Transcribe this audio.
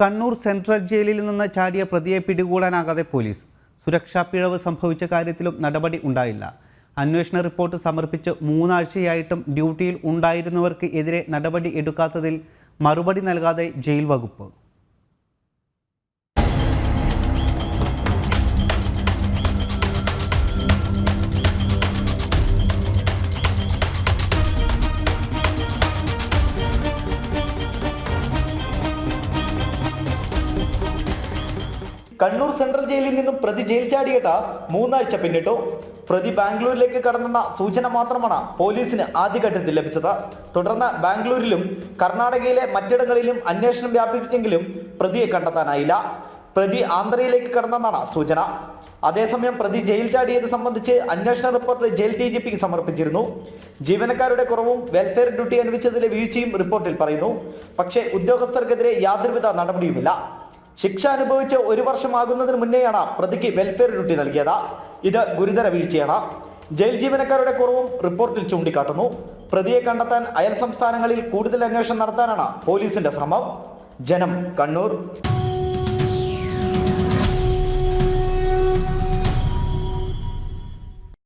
Kannur central ജയിലിൽ നിന്ന് ചാടിയ പ്രതിയെ പിടികൂടാനാകാതെ പോലീസ്. സുരക്ഷാ പിഴവ് സംഭവിച്ച കാര്യത്തിലും നടപടി ഉണ്ടായില്ല. അന്വേഷണ റിപ്പോർട്ട് സമർപ്പിച്ച് 3 ആഴ്ചയായിട്ടും ഡ്യൂട്ടിയിൽ ഉണ്ടായിരുന്നവർക്ക് എതിരെ നടപടി എടുക്കാത്തതിൽ മറുപടി നൽകാതെ ജയിൽ വകുപ്പ്. കണ്ണൂർ സെൻട്രൽ ജയിലിൽ നിന്നും പ്രതി ജയിൽ ചാടിയിട്ട് 3 ആഴ്ച പിന്നിട്ടു. പ്രതി ബാംഗ്ലൂരിലേക്ക് കടന്നെന്ന സൂചന മാത്രമാണ് പോലീസിന് ആദ്യഘട്ടത്തിൽ ലഭിച്ചത്. തുടർന്ന് ബാംഗ്ലൂരിലും കർണാടകയിലെ മറ്റിടങ്ങളിലും അന്വേഷണം വ്യാപിപ്പിച്ചെങ്കിലും പ്രതിയെ കണ്ടെത്താനായില്ല. പ്രതി ആന്ധ്രയിലേക്ക് കടന്നെന്നാണ് സൂചന. അതേസമയം പ്രതി ജയിൽ ചാടിയത് സംബന്ധിച്ച് അന്വേഷണ റിപ്പോർട്ട് ജയിൽ DGPക്ക് സമർപ്പിച്ചിരുന്നു. ജീവനക്കാരുടെ കുറവും വെൽഫെയർ ഡ്യൂട്ടി അനുവദിച്ചതിലെ വീഴ്ചയും റിപ്പോർട്ടിൽ പറയുന്നു. പക്ഷേ ഉദ്യോഗസ്ഥർക്കെതിരെ യാതൊരുവിധ നടപടിയുമില്ല. ശിക്ഷ അനുഭവിച്ച് 1 വർഷമാകുന്നതിന് മുന്നേയാണ് പ്രതിക്ക് വെൽഫെയർ ഡ്യൂട്ടി നൽകിയത്. ഇത് ഗുരുതര വീഴ്ചയാണ്. ജയിൽ ജീവനക്കാരുടെ കുറവും റിപ്പോർട്ടിൽ ചൂണ്ടിക്കാട്ടുന്നു. പ്രതിയെ കണ്ടെത്താൻ അയൽ സംസ്ഥാനങ്ങളിൽ കൂടുതൽ അന്വേഷണം നടത്താനാണ് പോലീസിന്റെ ശ്രമം. ജനം, കണ്ണൂർ.